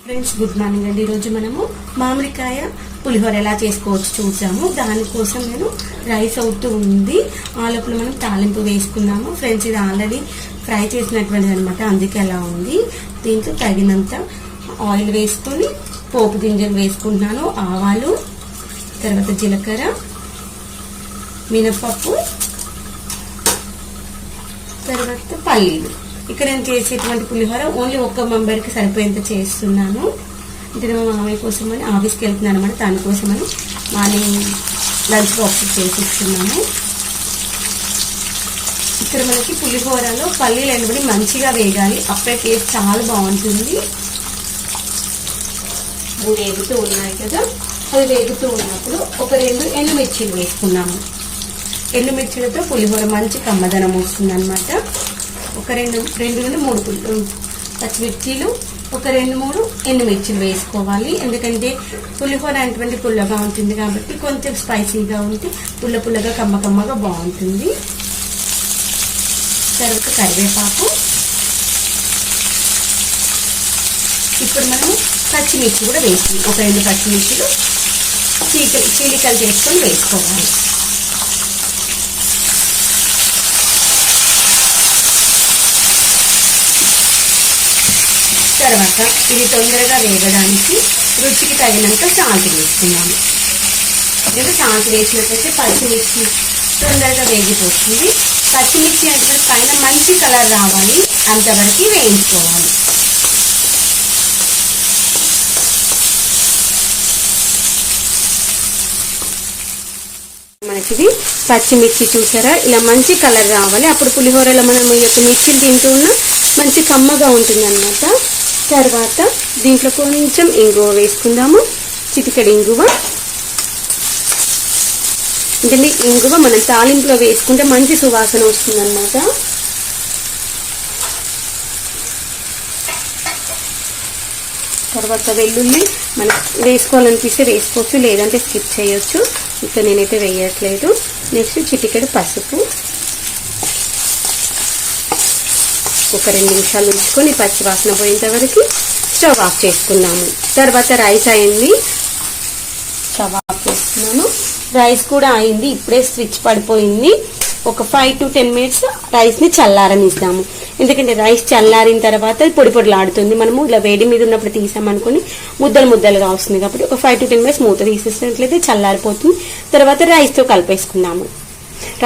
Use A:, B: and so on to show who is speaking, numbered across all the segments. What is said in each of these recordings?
A: Friends good morning అండి. ఈరోజు మనము మామిడికాయ పులిహోర ఎలా చేసుకోవచ్చు చూసాము. దానికోసం నేను రైస్ అవుతూ ఉంది. ఆ లోపల మనం తాలింపు వేసుకున్నాము. ఫ్రెండ్స్ ఇది ఆల్రెడీ ఫ్రై చేసినటువంటిది అనమాట, అందుకే అలా ఉంది. దీంట్లో తగినంత ఆయిల్ వేసుకొని పోపు గింజలు వేసుకుంటున్నాను. ఆవాలు, తర్వాత జీలకర్ర, మినపప్పు, తర్వాత పల్లీలు. ఇక్కడ నేను చేసేటువంటి పులిహోర ఓన్లీ ఒక్క మెంబర్కి సరిపోయేంత చేస్తున్నాను. అంటే మా మామయ్య కోసం అని ఆఫీస్కి వెళ్తున్నాను అనమాట. దానికోసమని మార్నింగ్ లంచ్ బాక్స్ చేసిస్తున్నాను. ఇక్కడ మనకి పులిహోరలో పల్లీలు ఎండబడి మంచిగా వేగాలి, అప్పుడే టేస్ట్ చాలా బాగుంటుంది. అవి వేగుతూ ఉన్నాయి కదా, అవి వేగుతూ ఉన్నప్పుడు ఒక 2 ఎండుమిర్చీలు వేసుకున్నాము. ఎండుమిర్చిలతో పులిహోర మంచి కమ్మదనం వస్తుంది అనమాట. ఒక 2 నుండి 3 పచ్చిమిర్చీలు, ఒక 2-3 ఎండుమిర్చిలు వేసుకోవాలి. ఎందుకంటే పులిహోర అటువంటి పుల్లగా ఉంటుంది కాబట్టి కొంచెం స్పైసీగా ఉంటే పుల్లగా కమ్మగా బాగుంటుంది. తర్వాత కరివేపాకు. ఇప్పుడు మనం పచ్చిమిర్చి కూడా వేసి ఒక 2 పచ్చిమిర్చిలు చీలికలు చేసుకొని వేసుకోవాలి. తర్వాత ఇది తొందరగా వేగడానికి రుచికి తగినంత సాల్ట్ వేసుకున్నాము. ఎందుకంటే సాల్ట్ వేసినట్లయితే పచ్చిమిర్చి తొందరగా వేగిపోతుంది. పచ్చిమిర్చి అంటే పైన మంచి కలర్ రావాలి, అంతవరకు వేయించుకోవాలి. మనకి పచ్చిమిర్చి చూసారా, ఇలా మంచి కలర్ రావాలి. అప్పుడు పులిహోరలో మనం ఈ యొక్క మిర్చిని తింటూ ఉన్న మంచి కమ్మగా ఉంటుంది అన్నమాట. తర్వాత దీంట్లో కొంచెం ఇంగువ వేసుకుందాము. చిటికెడు ఇంగువ. అంటే ఇంగువ మనం తాలింపులో వేసుకుంటే మంచి సువాసన వస్తుంది అన్నమాట. తర్వాత వెల్లుల్లి మనం వేసుకోవాలనిపిస్తే వేసుకోవచ్చు, లేదంటే స్కిప్ చేయొచ్చు. ఇక్కడ నేనైతే వేయట్లేదు. నెక్స్ట్ చిటికెడు పసుపు. ఒక 2 నిమిషాలు ఉంచుకొని పచ్చి వాసన పోయేంత వరకు స్టవ్ ఆఫ్ చేసుకున్నాము. తర్వాత రైస్ అయింది, స్టవ్ ఆఫ్ చేసుకున్నాను. రైస్ కూడా అయింది, ఇప్పుడే స్విచ్ పడిపోయింది. ఒక 5 to 10 minutes రైస్ని చల్లారనిస్తాము. ఎందుకంటే రైస్ చల్లారిన తర్వాత పొడిలాడుతుంది. మనము ఇలా వేడి మీద ఉన్నప్పుడు తీసామనుకుని ముద్దలుగా వస్తుంది కాబట్టి ఒక 5 to 10 minutes మూత తీసేసినట్లయితే చల్లారిపోతుంది. తర్వాత రైస్తో కలిపేసుకున్నాము.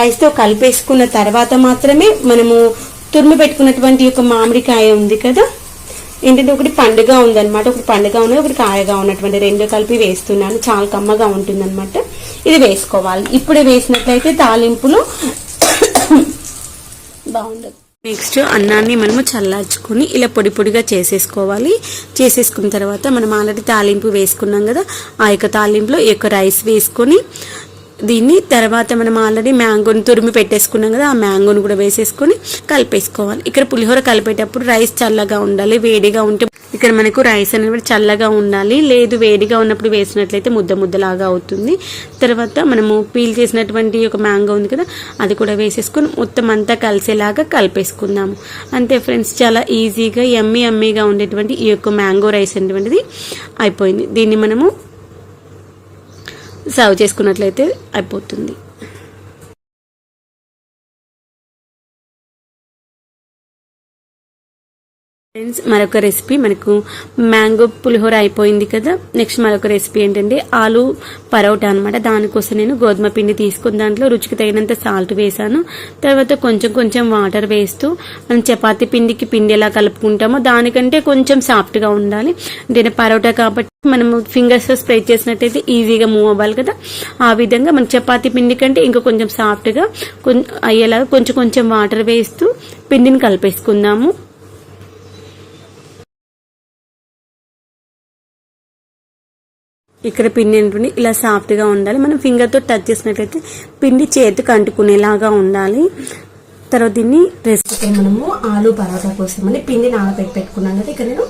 A: రైస్తో కలిపేసుకున్న తర్వాత మాత్రమే మనము తురిమి పెట్టుకున్నటువంటి ఒక మామిడికాయ ఉంది కదా, ఏంటంటే ఒకటి పండుగ ఉందన్నమాట, ఒకటి పండుగ ఉన్నది, ఒకటి కాయగా ఉన్నటువంటి 2 కలిపి వేస్తున్నాను. చాలా కమ్మగా ఉంటుంది అనమాట. ఇది వేసుకోవాలి. ఇప్పుడే వేసినట్లయితే తాలింపులో బాగుండదు. నెక్స్ట్ అన్నాన్ని మనము చల్లార్చుకొని ఇలా పొడిగా చేసేసుకోవాలి. చేసేసుకున్న తర్వాత మనం ఆల్రెడీ తాలింపు వేసుకున్నాం కదా, ఆ యొక్క తాలింపులో ఈ యొక్క రైస్ వేసుకొని దీన్ని తర్వాత మనం ఆల్రెడీ మ్యాంగోని తురిమి పెట్టేసుకున్నాం కదా, ఆ మ్యాంగోని కూడా వేసేసుకొని కలిపేసుకోవాలి. ఇక్కడ పులిహోర కలిపేటప్పుడు రైస్ చల్లగా ఉండాలి. వేడిగా ఉంటే ఇక్కడ మనకు రైస్ అనేది చల్లగా ఉండాలి, లేదు వేడిగా ఉన్నప్పుడు వేసినట్లయితే ముద్దలాగా అవుతుంది. తర్వాత మనము పీల్ చేసినటువంటి ఒక మ్యాంగో ఉంది కదా, అది కూడా వేసేసుకొని మొత్తం అంతా కలిసేలాగా కలిపేసుకుందాము. అంతే ఫ్రెండ్స్, చాలా ఈజీగా యమ్మీగా ఉండేటువంటి ఈ యొక్క మ్యాంగో రైస్ అనేటువంటిది అయిపోయింది. దీన్ని మనము సర్వ్ చేసుకున్నట్లయితే అయిపోతుంది. ఫ్రెండ్స్, మరొక రెసిపీ, మనకు మ్యాంగో పులిహోర అయిపోయింది కదా. నెక్స్ట్ మరొక రెసిపీ ఏంటంటే ఆలు పరోటా అనమాట. దానికోసం నేను గోధుమ పిండి తీసుకుని దాంట్లో రుచికి తగినంత సాల్ట్ వేసాను. తర్వాత కొంచెం వాటర్ వేస్తూ మనం చపాతీ పిండి ఎలా కలుపుకుంటామో దానికంటే కొంచెం సాఫ్ట్గా ఉండాలి. అంటే పరోటా కాబట్టి మనము ఫింగర్స్ స్ప్రెడ్ చేసినట్టయితే ఈజీగా మూవ్ అవ్వాలి కదా, ఆ విధంగా మన చపాతీ పిండి కంటే ఇంకా కొంచెం సాఫ్ట్గా అయ్యేలాగా కొంచెం వాటర్ వేస్తూ పిండిని కలిపేసుకుందాము. ఇక్కడ పిండి ఏంటంటే ఇలా సాఫ్ట్గా ఉండాలి. మనం ఫింగర్తో టచ్ చేసినట్లయితే పిండి చేతికి అంటుకునేలాగా ఉండాలి. తర్వాత దీన్ని రెసిపీ మనము ఆలు పరోటా కోసమని పిండి నానబెట్టి పెట్టుకున్నాను కదా. ఇక్కడ నేను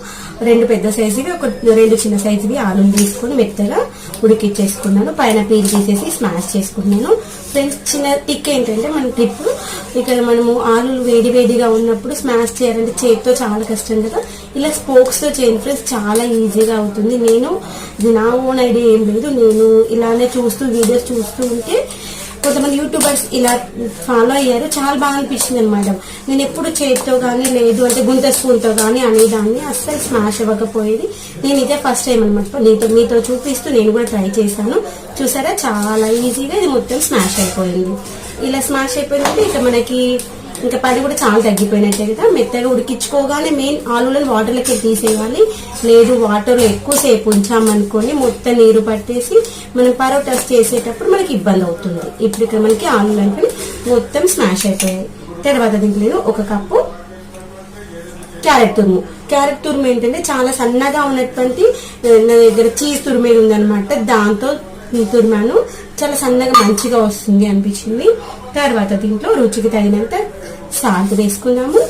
A: 2 పెద్ద సైజువి 2 చిన్న సైజువి ఆలుని తీసుకొని మెత్తగా ఉడికిచ్చేసుకున్నాను. పైన పీల్ తీసేసి స్మాష్ చేసుకున్నాను. ఫ్రెండ్స్, చిన్న టిక్ ఏంటంటే మన టిప్, ఇక్కడ మనము ఆలు వేడిగా ఉన్నప్పుడు స్మాష్ చేయాలంటే చేతితో చాలా కష్టం కదా. ఇలా స్పోక్స్ తో చేయండి ఫ్రెండ్స్, చాలా ఈజీగా అవుతుంది. ఇది నా ఓన్ ఐడియా ఏం లేదు, నేను ఇలానే వీడియోస్ చూస్తూ ఉంటే కొంతమంది యూట్యూబర్స్ ఇలా ఫాలో అయ్యారు, చాలా బాగా అనిపించింది అనమాట. నేను ఎప్పుడు చేతితో కానీ లేదు అంటే గుంత స్పూన్తో కానీ అనేదాన్ని, అస్సలు స్మాష్ అవ్వకపోయేది. నేను ఇదే ఫస్ట్ టైం అనమాట మీతో చూపిస్తూ నేను కూడా ట్రై చేశాను. చూసారా, చాలా ఈజీగా ఇది మొత్తం స్మాష్ అయిపోయింది. ఇలా స్మాష్ అయిపోయిందంటే ఇక మనకి ఇంకా పని కూడా చాలా తగ్గిపోయినట్టే కదా. మెత్తగా ఉడికించుకోగానే మెయిన్ ఆలులను వాటర్లకి తీసేయాలి. లేదు వాటర్లో ఎక్కువసేపు ఉంచామనుకోని మొత్తం నీరు పట్టేసి మనం పరోటాస్ చేసేటప్పుడు మనకి ఇబ్బంది అవుతుంది. ఇప్పుడు ఇక్కడ మనకి ఆలులు అనుకుని మొత్తం స్మాష్ అయిపోయాయి. తర్వాత దీంట్లో నేను 1 కప్పు క్యారెట్ తురుము ఏంటంటే చాలా సన్నగా ఉన్నటువంటి నా దగ్గర చీజ్ తురిమేది ఉందనమాట, దాంతో తురిమాను. చాలా సన్నగా మంచిగా వస్తుంది అనిపించింది. తర్వాత దీంట్లో రుచికి తగినంత సాల్ట్ వేసుకున్నాము.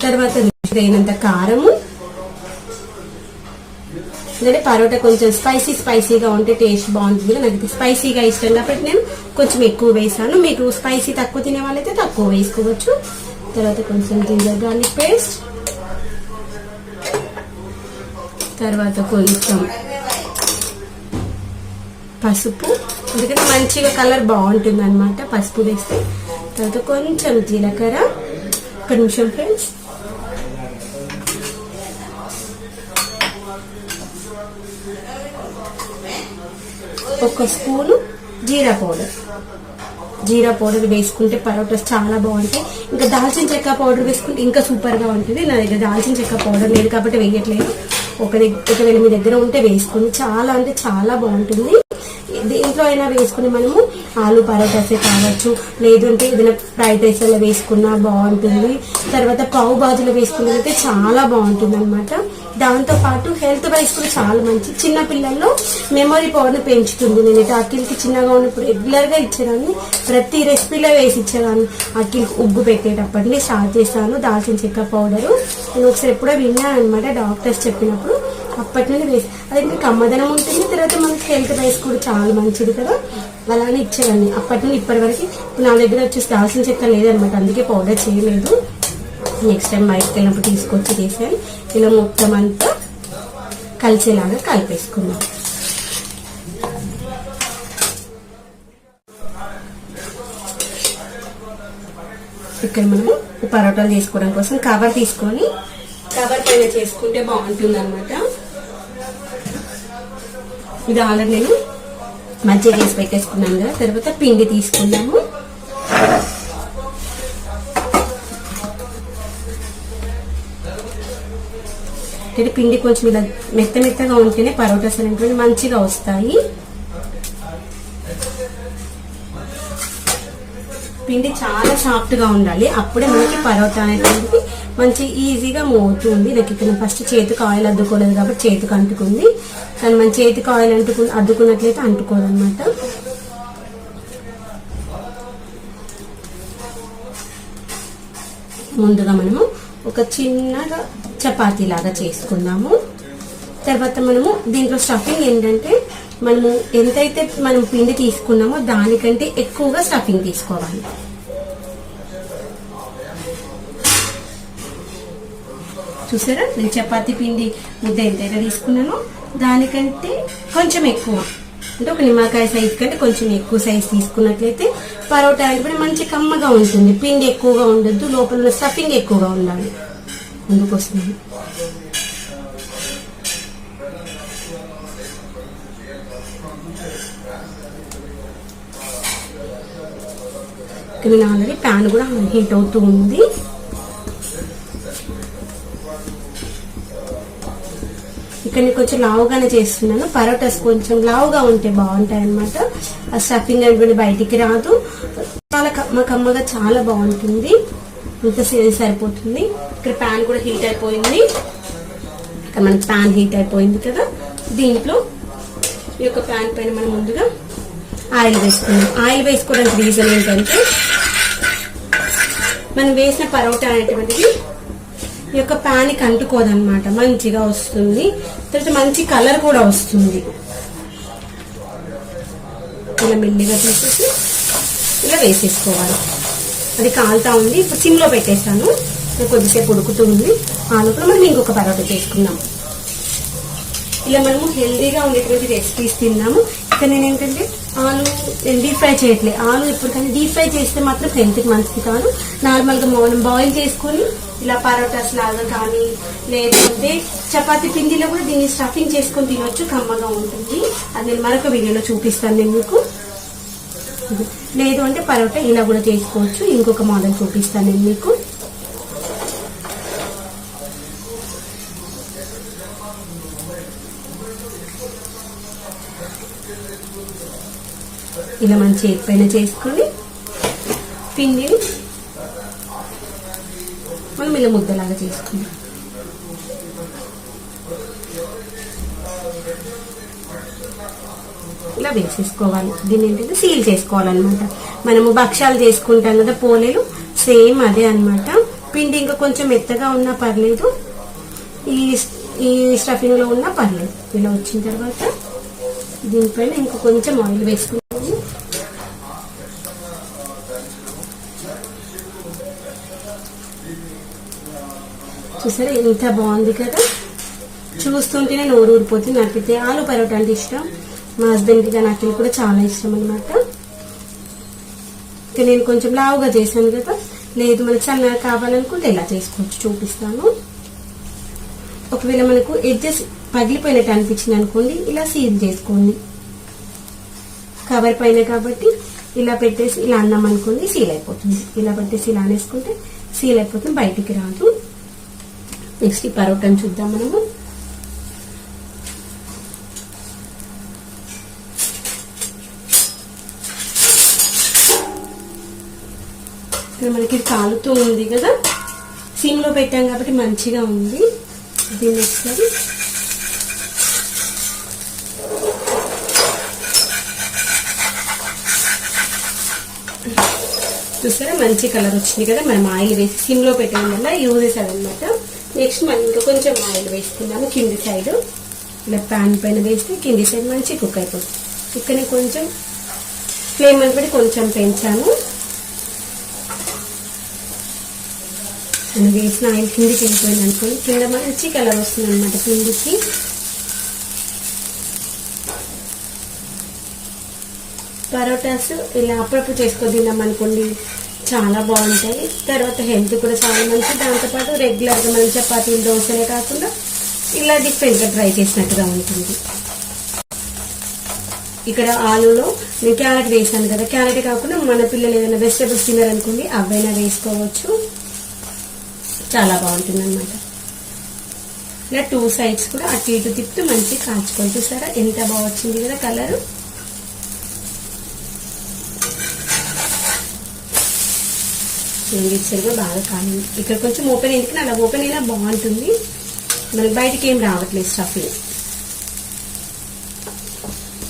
A: తర్వాత రుచికి తగినంత కారము. ఎందుకంటే పరోటా కొంచెం స్పైసీగా ఉంటే టేస్ట్ బాగుంటుంది. నాకు స్పైసీగా ఇష్టం కాబట్టి నేను కొంచెం ఎక్కువ వేసాను. మీకు స్పైసీ తక్కువ తినే వాళ్ళైతే తక్కువ వేసుకోవచ్చు. తర్వాత కొంచెం జింజర్ గార్లిక్ పేస్ట్, తర్వాత కొంచెం పసుపు, ఎందుకంటే మంచిగా కలర్ బాగుంటుంది అనమాట పసుపు వేస్తే. తర్వాత కొంచెం జీలకర్ర. 1 నిమిషం ఫ్రెండ్స్. ఒక స్పూను జీరా పౌడర్ వేసుకుంటే పరోటాస్ చాలా బాగుంటాయి. ఇంకా దాల్చిన చెక్క పౌడర్ వేసుకుంటే ఇంకా సూపర్ గా ఉంటుంది. నా దగ్గర దాల్చిన చెక్క పౌడర్ లేదు కాబట్టి వేయట్లేదు. ఒకవేళ మీ దగ్గర ఉంటే వేసుకుని చాలా అంటే చాలా బాగుంటుంది. దీంట్లో అయినా వేసుకుని మనము ఆలు పరోటాసే కావచ్చు, లేదంటే ఏదైనా ఫ్రైడ్ రైస్ అలా వేసుకున్నా బాగుంటుంది. తర్వాత పావు బాజులో వేసుకున్నదైతే చాలా బాగుంటుంది అనమాట. దాంతో పాటు హెల్త్ వైజ్ కూడా చాలా మంచి. చిన్న పిల్లల్లో మెమొరీ పవర్ని పెంచుతుంది. నేను అఖిల్కి చిన్నగా ఉన్నప్పుడు రెగ్యులర్ గా ఇచ్చేదాన్ని, ప్రతి రెసిపీలో వేసి ఇచ్చేదాన్ని. అఖిల్కి ఉగ్గు పెట్టేటప్పటిని స్టార్ట్ చేశాను దాల్చిన చెక్క పౌడరు. నేను ఒకసారి ఎప్పుడో విన్నాను అనమాట, డాక్టర్స్ చెప్పినప్పుడు. అప్పటి నుండి వేసి అది కమ్మదనం ఉంటుంది. తర్వాత మనకి హెల్త్ వైజ్ కూడా చాలా మంచిది కదా, అలానే ఇచ్చేదాన్ని అప్పటి నుండి ఇప్పటి వరకు. నా దగ్గర వచ్చేసి దాల్చిన చెక్క లేదనమాట, అందుకే పౌడర్ చేయలేదు. నెక్స్ట్ టైం బయటకు వెళ్ళినప్పుడు తీసుకొచ్చి చేసాను. ఇలా మొత్తం అంతా కలిసేలాగా కలిపేసుకున్నాం. ఇక్కడ మనము పరోటాలు చేసుకోవడం కోసం కవర్ తీసుకొని కవర్ పైన చేసుకుంటే బాగుంటుంది అనమాట. ఇది ఆల్రెడీ నేను మంచిగా చేసి పెట్టేసుకున్నాను కదా. తర్వాత పిండి తీసుకున్నాము. పిండి కొంచెం ఇలా మెత్తగా ఉంటేనే పరోటాస్ అనేటువంటి మంచిగా వస్తాయి. పిండి చాలా సాఫ్ట్ గా ఉండాలి, అప్పుడే మనకి పరోటా అనేటువంటి మంచి ఈజీగా మోగుతుంది. నాకు ఇక్కడ ఫస్ట్ చేతికి ఆయిల్ అద్దుకోలేదు కాబట్టి చేతికి అంటుకుంది, కానీ మన చేతికి ఆయిల్ అద్దుకున్నట్లయితే అంటుకోదు అనమాట. ముందుగా మనము ఒక చిన్నగా చపాతీ లాగా చేసుకుందాము. తర్వాత మనము దీంట్లో స్టఫింగ్ ఏంటంటే మనము ఎంతైతే మనం పిండి తీసుకున్నామో దానికంటే ఎక్కువగా స్టఫింగ్ తీసుకోవాలి. చూసారా, నేను చపాతీ పిండి ముద్ద ఎంతైతే తీసుకున్నానో దానికంటే కొంచెం ఎక్కువ, అంటే ఒక నిమ్మకాయ సైజ్ కంటే కొంచెం ఎక్కువ సైజ్ తీసుకున్నట్లయితే పరోటా అంటే మంచి కమ్మగా ఉంటుంది. పిండి ఎక్కువగా ఉండొద్దు, లోపల స్టఫింగ్ ఎక్కువగా ఉండాలి. అందుకోసం నేను ఆల్రెడీ ప్యాన్ కూడా హీట్ అవుతూ ఉంది. ఇక్కడ నేను కొంచెం లావుగానే చేస్తున్నాను. పరోటాస్ కొంచెం లావుగా ఉంటే బాగుంటాయి అనమాట. ఆ స్టఫింగ్ అనేటువంటి బయటికి రాదు, చాలా కమ్మగా చాలా బాగుంటుంది. ఇంత సరిపోతుంది. ఇక్కడ ప్యాన్ కూడా హీట్ అయిపోయింది. ఇక్కడ మనకి ప్యాన్ హీట్ అయిపోయింది కదా, దీంట్లో ఈ యొక్క ప్యాన్ పైన మనం ముందుగా ఆయిల్ వేసుకున్నాం. ఆయిల్ వేసుకోవడానికి రీజన్ ఏంటంటే మనం వేసిన పరోటా అనేటువంటిది ఈ యొక్క ప్యాన్ కి అంటుకోదన్నమాట, మంచిగా వస్తుంది. తర్వాత మంచి కలర్ కూడా వస్తుంది. ఇలా మెల్లిగా తీసేసి ఇలా వేసేసుకోవాలి. అది కాలుతా ఉంది. ఇప్పుడు సిమ్ లో పెట్టేస్తాను, కొద్దిసేపు ఉడుకుతుంది. ఆ లోపల మనం ఇంకొక పరోటా చేసుకుందాం. ఇలా మనము హెల్దీగా ఉండేటువంటి రెసిపీస్ తిన్నాము. ఇక్కడ నేను ఏంటంటే ఆలు డీప్ ఫ్రై చేయట్లేదు. ఆలు ఎప్పుడు కానీ డీప్ ఫ్రై చేస్తే మాత్రం హెల్త్కి మంచిది కాదు. నార్మల్గా మనం బాయిల్ చేసుకొని ఇలా పరోటాస్ లాగా కానీ, లేదంటే చపాతీ పిండిలో కూడా దీన్ని స్టఫింగ్ చేసుకొని తినొచ్చు, కమ్మగా ఉంటుంది. అది నేను మరొక వీడియోలో చూపిస్తాను నేను మీకు. లేదు అంటే పరోటా ఇలా కూడా చేసుకోవచ్చు. ఇంకొక మోడల్ చూపిస్తాను నేను మీకు. ఇలా మన చేతి పైన చేసుకొని పిండిని మనం ఇలా ముద్దలాగా చేసుకుందాం. ఇలా వేసేసుకోవాలి. దీన్ని ఏంటంటే సీల్ చేసుకోవాలన్నమాట. మనము భక్ష్యాలు చేసుకుంటాం కదా, పోలేలు, సేమ్ అదే అన్నమాట. పిండి ఇంకా కొంచెం మెత్తగా ఉన్నా పర్లేదు, ఈ స్టఫింగ్ లో ఉన్నా పర్లేదు. ఇలా వచ్చిన తర్వాత దీనిపైన ఇంకా కొంచెం ఆయిల్ వేసుకుంటాము. చూసారా ఎంత బాగుంది కదా, చూస్తుంటేనే నోరు ఊరిపోతుంది. నాకైతే ఆలు పరోటా అంటే ఇష్టం, మా హస్బెండ్కి కానీ నాకు కూడా చాలా ఇష్టం అనమాట. నేను కొంచెం లావుగా చేశాను కదా, లేదు మనకు సన్నగా కావాలనుకుంటే ఇలా చేసుకోవచ్చు, చూపిస్తాను. ఒకవేళ మనకు ఎడ్జెస్ పగిలిపోయినట్టు అనిపించింది అనుకోండి, ఇలా సీల్ చేసుకోండి. కవర్ పైన కాబట్టి ఇలా పెట్టేసి ఇలా అన్నాం అనుకోండి, సీల్ అయిపోతుంది. ఇలా పెట్టేసి ఇలా అనేసుకుంటే సీల్ అయిపోతుంది, బయటికి రాదు. నెక్స్ట్ ఈ పరోటాను చూద్దాం మనము. ఇక్కడ మనకి కాలుతూ ఉంది కదా, సిమ్ లో పెట్టాం కాబట్టి మంచిగా ఉంది. దీన్ని ఒకసారి చూసారా మంచి కలర్ వచ్చింది కదా. మనం ఆయిల్ వేసి సిమ్ లో పెట్టడం వల్ల యూజ్ చేసాదనమాట. నెక్స్ట్ మనం ఇంకా కొంచెం ఆయిల్ వేసుకున్నాము కింది సైడ్. ఇలా ప్యాన్ పైన వేస్తే కింది సైడ్ మంచి కుక్ అయిపోతుంది. ఇక్కడ కొంచెం ఫ్లేమ్ అనేది కొంచెం పెంచాను. మనం వేసిన ఆయిల్ కిందికి వెళ్ళిపోయింది అనుకోండి, కింద మంచి కలర్ వస్తుంది అనమాట పిండికి. పరోటాస్ ఇలా అప్పుడప్పుడు చేసుకొని తిన్నాం అనుకోండి, చాలా బాగుంటాయి. తర్వాత హెల్త్ కూడా చాలా మంచి. దాంతోపాటు రెగ్యులర్గా మనం చపాతీలు, దోశలే కాకుండా ఇలా డిఫరెంట్గా ట్రై చేసినట్టుగా ఉంటుంది. ఇక్కడ ఆలులో నేను క్యారెట్ వేసాను కదా, క్యారెట్ కాకుండా మన పిల్లలు ఏదైనా వెజిటబుల్స్ తినారనుకోండి, అవైనా వేసుకోవచ్చు, చాలా బాగుంటుంది అనమాట. ఇలా 2 సైడ్స్ కూడా అటు ఇటు తిప్పుతూ మంచిగా కాల్చుకొని చూసారా ఎంత బాగా వచ్చింది కదా కలర్. కూడా బాగా కాలింది. ఇక్కడ కొంచెం ఓపెన్ ఎందుకని అలా ఓపెన్ అయినా బాగుంటుంది, మనకి బయటికి ఏం రావట్లేదు స్టఫింగ్.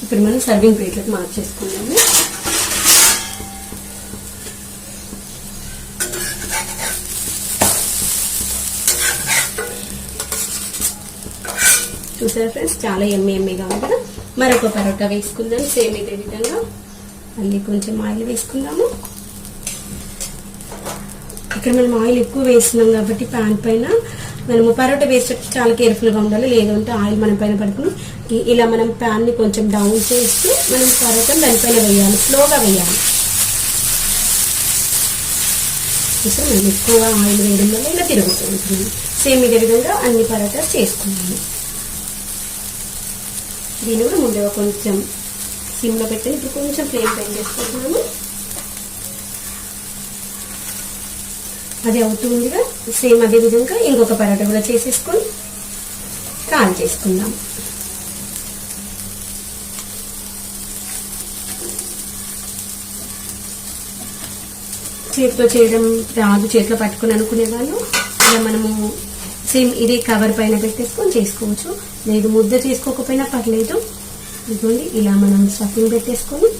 A: ఇప్పుడు మనం సర్వింగ్ ప్లేట్లకు మార్చేసుకున్నాము. చూసారా ఫ్రెండ్స్, చాలా ఎమ్మీగా ఉంది కదా. మరొక పరోటా వేసుకుందాం సేమ్ ఇదే విధంగా. మళ్ళీ కొంచెం ఆయిల్ వేసుకుందాము. ఇక్కడ మనం ఆయిల్ ఎక్కువ వేస్తున్నాం కాబట్టి ప్యాన్ పైన మనము పరోటా వేసేటప్పుడు చాలా కేర్ఫుల్గా ఉండాలి, లేదంటే ఆయిల్ మన పైన పడుకుని ఇలా మనం ప్యాన్ని కొంచెం డౌన్ చేస్తూ మనం పరోటా దానిపైన వేయాలి, స్లోగా వేయాలి. చూసారు మనం ఎక్కువ ఆయిల్ వేయడం వల్ల ఇలా తిరుగుతూ ఉంటుంది. సేమ్ ఇదే విధంగా అన్ని పరోటాస్ చేసుకున్నాము. దీన్ని కూడా ముందుగా కొంచెం సిమ్లో పెట్టి ఇప్పుడు కొంచెం ఫ్లేమ్ పైన చేసుకుంటున్నాము. అది అవుతుందిగా. సేమ్ అదే విధంగా ఇంకొక పరోటా కూడా చేసేసుకొని కాల్ చేసుకుందాం. చేతిలో చేయడం రాదు, చేతిలో పట్టుకుని అనుకునే వాళ్ళు ఇలా మనము సేమ్ ఇదే కవర్ పైన పెట్టేసుకొని చేసుకోవచ్చు, లేదు ముద్ద చేసుకోకపోయినా పర్లేదు. ఇదిగోండి ఇలా మనం స్టఫింగ్ పెట్టేసుకొని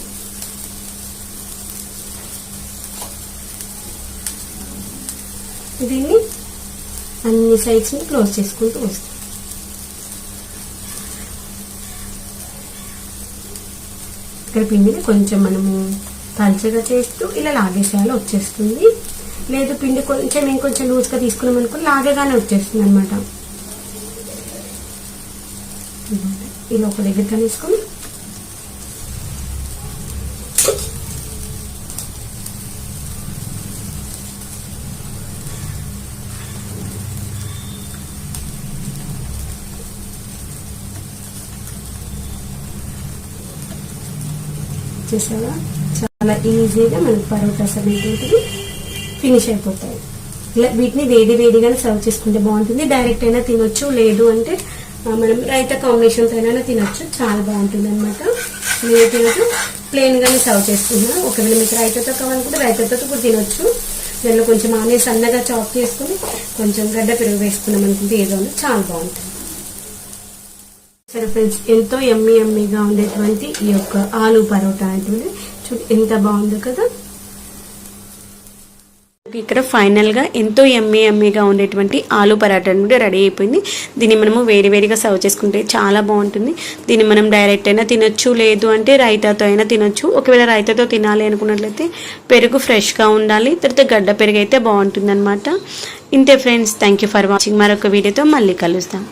A: దీన్ని అన్ని సైడ్స్ని క్లోజ్ చేసుకుంటూ వస్తాం. ఇక్కడ పిండిని కొంచెం మనము పల్చగా చేస్తూ ఇలా లాగేసేయాలి, వచ్చేస్తుంది. లేదు పిండి కొంచెం ఇంకొంచెం లూజ్గా తీసుకున్నాం అనుకో లాగేగానే వచ్చేస్తుంది అనమాట. ఇలా ఒక దగ్గర తీసుకొని చూసారా, చాలా ఈజీగా మనకు పరోటాస్ అనేటువంటివి ఫినిష్ అయిపోతాయి. ఇలా వీటిని వేడిగానే సర్వ్ చేసుకుంటే బాగుంటుంది. డైరెక్ట్ అయినా తినొచ్చు, లేదు అంటే మనం రైతా కాంబినేషన్తో అయినా తినొచ్చు, చాలా బాగుంటుంది అనమాట. నేను తినచ్చు ప్లెయిన్ గానే సర్వ్ చేసుకున్నాను. ఒకవేళ మీకు రైతాతో కావాలనుకుంటే రైతాతో కూడా తినొచ్చు. దానిలో కొంచెం ఆనియన్ సన్నగా చాప్ చేసుకుని కొంచెం గడ్డ పెరుగు వేసుకున్నాం అనుకుంటే ఏదో చాలా బాగుంటుంది. సరే ఫ్రెండ్స్, ఎంతో యమ్మీగా ఉండేటువంటి ఈ యొక్క ఆలు పరోటా అనేది ఎంత బాగుందో కదా. ఇక్కడ ఫైనల్ గా ఎంతో యమ్మీగా ఉండేటువంటి ఆలు పరాటా అనేది రెడీ అయిపోయింది. దీన్ని మనము వేడిగా సర్వ్ చేసుకుంటే చాలా బాగుంటుంది. దీన్ని మనం డైరెక్ట్ అయినా తినొచ్చు, లేదు అంటే రైతాతో అయినా తినొచ్చు. ఒకవేళ రైతాతో తినాలి అనుకున్నట్లయితే పెరుగు ఫ్రెష్ గా ఉండాలి, తర్వాత గడ్డ పెరుగు అయితే బాగుంటుంది అనమాట. ఇంతే friends, thank you for watching. మరొక వీడియోతో మళ్ళీ కలుస్తాం.